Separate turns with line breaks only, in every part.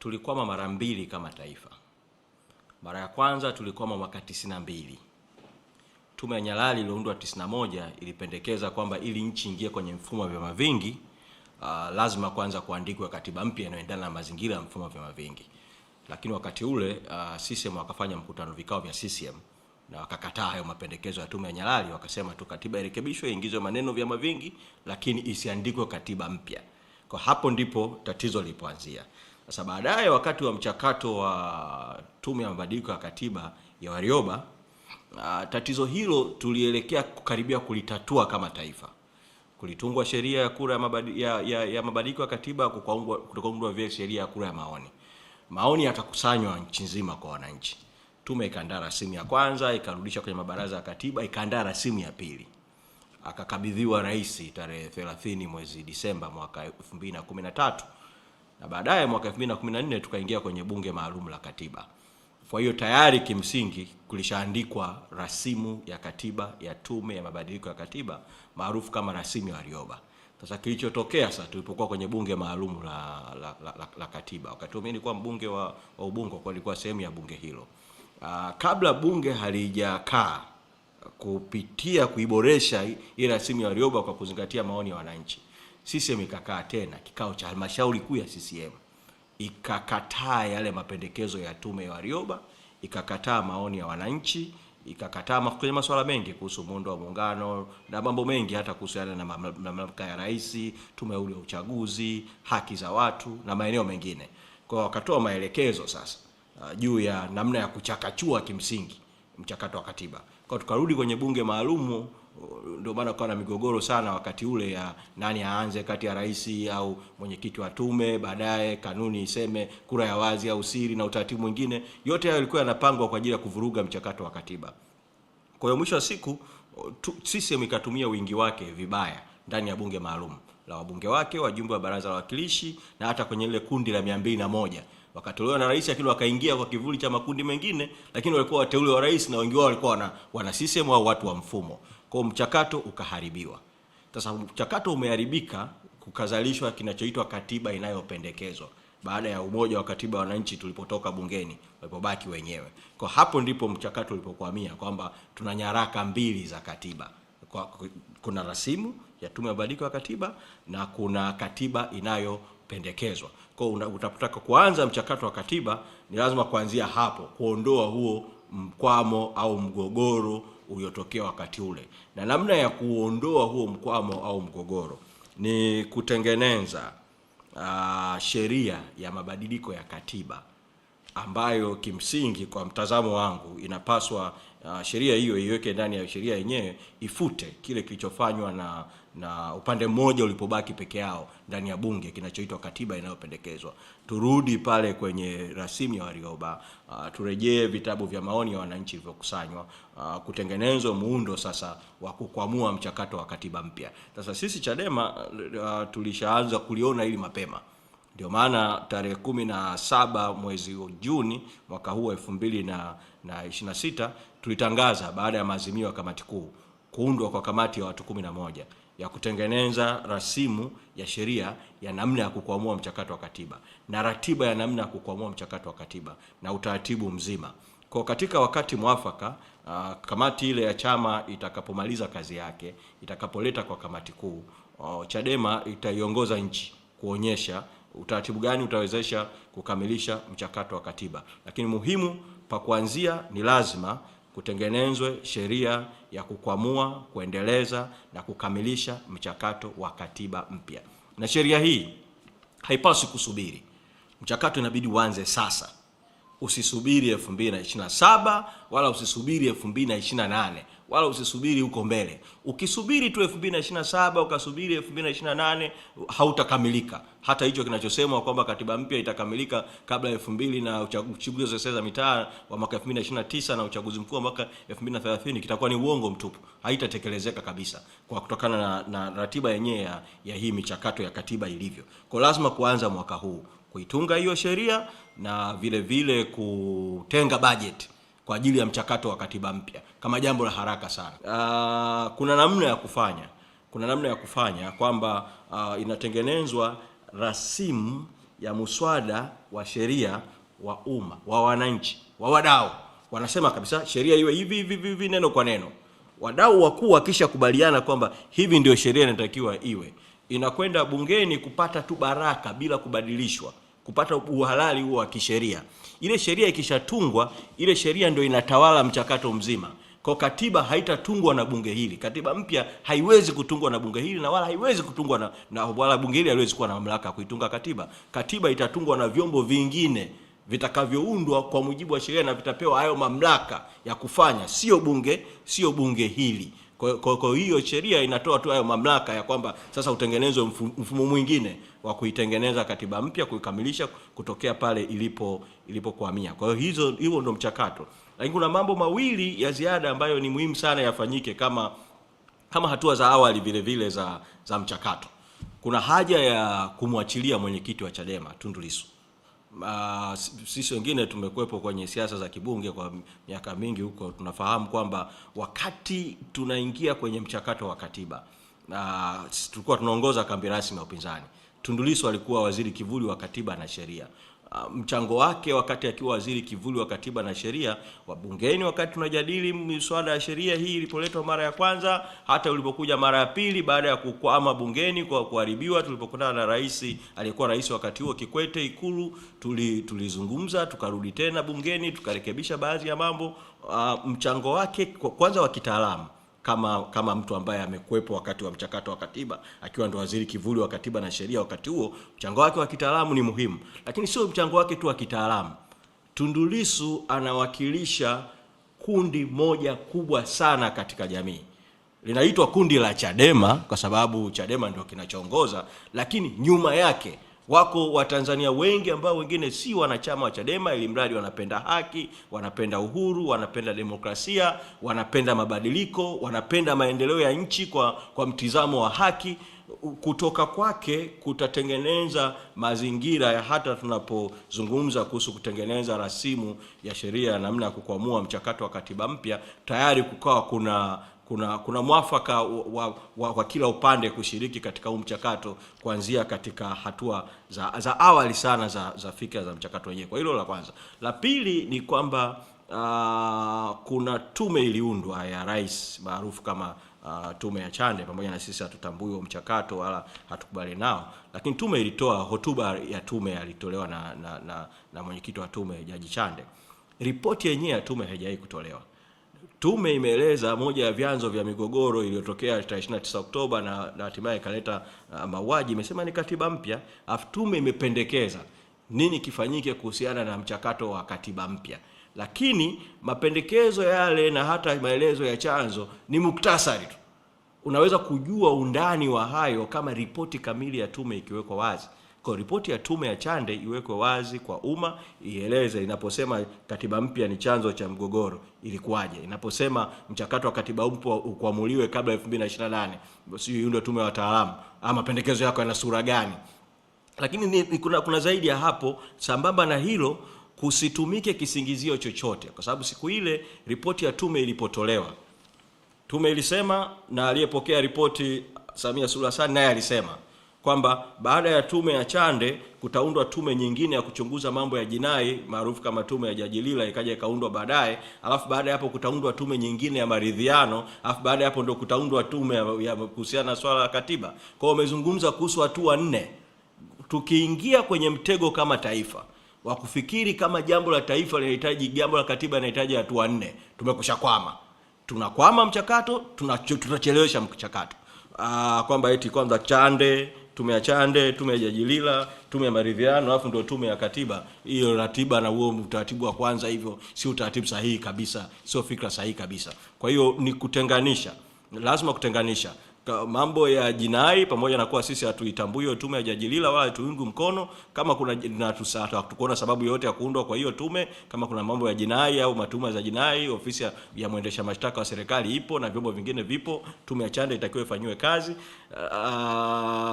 tulikwama mara mbili kama taifa. Mara ya kwanza tulikwama mwaka 92. Tume ya Nyalali iliyoundwa 91 ilipendekeza kwamba ili nchi ingie kwenye mfumo wa vyama vingi, lazima kwanza kuandikwe katiba mpya inayoendana na mazingira ya mfumo wa vyama vingi. Lakini wakati ule CCM wakafanya mkutano, vikao vya CCM, na wakakataa hayo mapendekezo ya tume ya Nyalali. Wakasema tu katiba irekebishwe, ingizwe maneno vyama vingi, lakini isiandikwe katiba mpya. Kwa hapo ndipo tatizo lilipoanzia. Sasa baadaye, wakati wa mchakato wa tume ya mabadiliko ya katiba ya Warioba, tatizo hilo tulielekea kukaribia kulitatua kama taifa. Kulitungwa sheria ya kura ya mabadiliko ya katiba, kukaundwa vile sheria ya kura ya maoni. Maoni yakakusanywa nchi nzima kwa wananchi. Tume ikaandaa rasimu ya kwanza, ikarudisha kwenye mabaraza ya katiba, ikaandaa rasimu ya pili. Akakabidhiwa rais tarehe 30 mwezi Disemba mwaka 2013. Na baadaye mwaka 2014 tukaingia kwenye bunge maalum la katiba. Kwa hiyo tayari kimsingi kulishaandikwa rasimu ya katiba ya tume ya mabadiliko ya katiba maarufu kama rasimu ya Warioba. Sasa kilichotokea sasa tulipokuwa kwenye bunge maalum la katiba, wakati mimi nilikuwa mbunge wa Ubungo, kwa nilikuwa sehemu ya bunge hilo. Kabla bunge halijakaa kupitia kuiboresha ile rasimu ya Warioba kwa kuzingatia maoni ya wananchi, CCM ikakaa tena kikao cha halmashauri kuu ya CCM, ikakataa yale mapendekezo ya tume ya Warioba, ikakataa maoni ya wananchi, ikakataa kwenye masuala mengi kuhusu muundo wa muungano na mambo mengi, hata kuhusiana na mamlaka ya rais, tume ya uchaguzi, haki za watu na maeneo mengine. Kwa wakatoa maelekezo sasa juu ya namna ya kuchakachua kimsingi mchakato wa katiba. Kwa tukarudi kwenye bunge maalumu. Ndio maana kwa na migogoro sana wakati ule ya nani aanze kati ya rais au mwenyekiti wa tume, baadaye kanuni iseme kura ya wazi au siri na utaratibu mwingine. Yote hayo yalikuwa yanapangwa kwa ajili ya kuvuruga mchakato wa katiba. Kwa hiyo mwisho wa siku CCM ikatumia wingi wake vibaya ndani ya bunge maalum la wabunge wake, wajumbe wa baraza la wawakilishi, na hata kwenye ile kundi la 201 wakatolewa na rais, lakini wakaingia kwa kivuli cha makundi mengine, lakini walikuwa wateule wa rais na wengi wao walikuwa wana CCM au watu wa mfumo. Kwa mchakato ukaharibiwa. Sasa mchakato umeharibika, kukazalishwa kinachoitwa katiba inayopendekezwa baada ya umoja wa katiba wananchi tulipotoka bungeni, walipobaki wenyewe. Kwa hapo ndipo mchakato ulipokuamia kwamba tuna nyaraka mbili za katiba. Kuna rasimu ya tume ya mabadiliko ya katiba na kuna katiba inayopendekezwa. Kwa utapotaka kuanza mchakato wa katiba ni lazima kuanzia hapo, kuondoa huo mkwamo au mgogoro uliotokea wakati ule. Na namna ya kuondoa huo mkwamo au mgogoro ni kutengeneza sheria ya mabadiliko ya katiba ambayo kimsingi kwa mtazamo wangu inapaswa sheria hiyo iweke ndani ya sheria yenyewe, ifute kile kilichofanywa na upande mmoja ulipobaki peke yao ndani ya bunge kinachoitwa katiba inayopendekezwa. Turudi pale kwenye rasimu ya Warioba, turejee vitabu vya maoni ya wananchi vilivyokusanywa, kutengenezwa muundo sasa wa kukwamua mchakato wa katiba mpya. Sasa sisi Chadema tulishaanza kuliona hili mapema. Ndio maana tarehe 17 mwezi Juni mwaka huu 2026 tulitangaza baada ya maazimio ya kamati kuu kuundwa kwa kamati ya watu 11 ya kutengeneza rasimu ya sheria ya namna ya kukwamua mchakato wa katiba na ratiba ya namna ya kukwamua mchakato wa katiba na utaratibu mzima. Kwa katika wakati mwafaka, kamati ile ya chama itakapomaliza kazi yake, itakapoleta kwa kamati kuu, Chadema itaiongoza nchi kuonyesha utaratibu gani utawezesha kukamilisha mchakato wa katiba. Lakini muhimu pa kuanzia ni lazima kutengenezwe sheria ya kukwamua, kuendeleza na kukamilisha mchakato wa katiba mpya. Na sheria hii haipaswi kusubiri. Mchakato inabidi uanze sasa. Usisubiri 2027 wala usisubiri 2028 wala usisubiri huko mbele. Ukisubiri tu 2027 ukasubiri 2028 hautakamilika. Hata hicho kinachosemwa kwamba katiba mpya itakamilika kabla ya 2000 na uchaguzi za mitaa wa mwaka 2029 na uchaguzi mkuu wa mwaka 2030 kitakuwa ni uongo mtupu. Haitatekelezeka kabisa kwa kutokana na ratiba yenyewe ya hii michakato ya katiba ilivyo. Kwa lazima kuanza mwaka huu kuitunga hiyo sheria na vile vile kutenga budget kwa ajili ya mchakato wa katiba mpya kama jambo la haraka sana. Kuna namna ya kufanya kwamba inatengenezwa rasimu ya muswada wa sheria wa umma, wa wananchi, wa wadau. Wanasema kabisa sheria iwe hivi neno kwa neno. Wadau wakuu wakisha kubaliana kwamba hivi ndio sheria inatakiwa iwe, inakwenda bungeni kupata tu baraka bila kubadilishwa, kupata uhalali huo wa kisheria. Ile sheria ikishatungwa, ile sheria ndio inatawala mchakato mzima. Kwa katiba haitatungwa na bunge hili. Katiba mpya haiwezi kutungwa na bunge hili, na wala haiwezi kutungwa na wala bunge hili haliwezi kuwa na mamlaka kuitunga katiba. Katiba itatungwa na vyombo vingine vitakavyoundwa kwa mujibu wa sheria na vitapewa hayo mamlaka ya kufanya, sio bunge hili. Kwa hiyo sheria inatoa tu hayo mamlaka ya kwamba sasa utengenezwe mfumo mwingine wa kuitengeneza katiba mpya, kuikamilisha kutokea pale ilipokuamia. Kwa hiyo hiyo ndio mchakato. Lakini kuna mambo mawili ya ziada ambayo ni muhimu sana yafanyike kama hatua za awali vile za mchakato. Kuna haja ya kumwachilia mwenyekiti wa Chadema Tundu Lissu. Sisi wengine tumekuepo kwenye siasa za kibunge kwa miaka mingi huko, tunafahamu kwamba wakati tunaingia kwenye mchakato wa katiba na tulikuwa tunaongoza kambi rasmi ya upinzani, Tundu Lissu alikuwa waziri kivuli wa katiba na sheria. Mchango wake wakati akiwa waziri kivuli wa katiba na sheria wa bungeni, wakati tunajadili miswada ya sheria hii ilipoletwa mara ya kwanza, hata ulipokuja mara ya pili baada ya kukwama bungeni kwa kuharibiwa, tulipokutana na rais aliyekuwa rais wakati huo Kikwete Ikulu, tulizungumza, tukarudi tena bungeni, tukarekebisha baadhi ya mambo. Mchango wake kwanza wa kitaalamu kama mtu ambaye amekuepo wakati wa mchakato wa katiba akiwa ndo waziri kivuli wa katiba na sheria wakati huo, mchango wake wa kitaalamu ni muhimu. Lakini sio mchango wake tu wa kitaalamu. Tundu Lissu anawakilisha kundi moja kubwa sana katika jamii. Linaitwa kundi la Chadema kwa sababu Chadema ndio kinachoongoza, lakini nyuma yake wako Watanzania wengi ambao wengine si wanachama wa Chadema, ili mradi wanapenda haki, wanapenda uhuru, wanapenda demokrasia, wanapenda mabadiliko, wanapenda maendeleo ya nchi kwa mtizamo wa haki. Kutoka kwake kutatengeneza mazingira ya hata tunapozungumza kuhusu kutengeneza rasimu ya sheria ya namna ya kukwamua mchakato wa katiba mpya, tayari kukawa kuna mwafaka wa kila upande kushiriki katika huu mchakato kuanzia katika hatua za awali sana za fikra za mchakato wenyewe. Kwa hilo la kwanza. La pili ni kwamba kuna tume iliundwa ya rais maarufu kama tume ya Chande, pamoja na sisi hatutambui huo mchakato wala hatukubali nao, lakini tume ilitoa hotuba ya tume alitolewa na mwenyekiti wa tume Jaji Chande. Ripoti yenyewe ya tume haijawahi kutolewa. Tume imeeleza moja ya vyanzo vya migogoro iliyotokea 29 Oktoba na hatimaye kaleta mauaji, imesema ni katiba mpya. Tume imependekeza nini kifanyike kuhusiana na mchakato wa katiba mpya, lakini mapendekezo yale na hata maelezo ya chanzo ni muktasari tu. Unaweza kujua undani wa hayo kama ripoti kamili ya tume ikiwekwa wazi. Kwa ripoti ya tume ya Chande iwekwe wazi kwa umma, ieleze inaposema katiba mpya ni chanzo cha mgogoro ilikuwaje, inaposema mchakato wa katiba mpya ukuamuliwe kabla 2028, sio ndio tume ya wataalamu, ama pendekezo yako yana sura gani. Lakini kuna zaidi ya hapo. Sambamba na hilo, kusitumike kisingizio chochote, kwa sababu siku ile ripoti ya tume ilipotolewa, tume ilisema na aliyepokea ripoti Samia Suluhu Hassan naye alisema kwamba baada ya tume ya Chande kutaundwa tume nyingine ya kuchunguza mambo ya jinai maarufu kama tume ya Jaji Lila, ikaja ikaundwa baadaye, alafu baada ya hapo kutaundwa tume nyingine ya maridhiano, alafu baada ya hapo ndio kutaundwa tume ya kuhusiana na swala la katiba. Kwa hiyo umezungumza kuhusu hatua 4. Tukiingia kwenye mtego kama taifa wa kufikiri kama jambo la taifa linahitaji, jambo la katiba linahitaji hatua 4, tumekushakwama. Tunakwama mchakato, tunachelewesha mchakato. Kwamba eti kwanza Chande, tume ya Chande, tume ya Jaji Lila, tume ya maridhiano, alafu ndio tume ya katiba. Hiyo ratiba na huo utaratibu wa kwanza hivyo sio utaratibu sahihi kabisa, sio fikra sahihi kabisa. Kwa hiyo ni kutenganisha, lazima kutenganisha mambo ya jinai, pamoja na kuwa sisi hatuitambui hiyo tume ya Jaji Lila wala tuungu mkono. Kama kuna tukuona sababu yote ya kuundwa kwa hiyo tume, kama kuna mambo ya jinai au matuma za jinai, ofisi ya mwendesha mashtaka wa serikali ipo na vyombo vingine vipo, tume ya Chande itakiwa ifanywe kazi.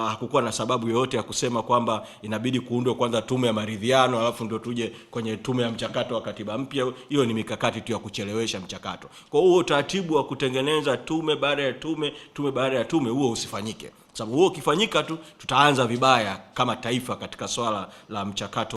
Hakukuwa na sababu yoyote ya kusema kwamba inabidi kuundwe kwanza tume ya maridhiano alafu ndio tuje kwenye tume ya mchakato wa katiba mpya. Hiyo ni mikakati tu ya kuchelewesha mchakato. Kwa hiyo utaratibu wa kutengeneza tume baada ya tume baada ya tume, huo usifanyike. sababu huo ukifanyika tu tutaanza vibaya kama taifa katika swala la mchakato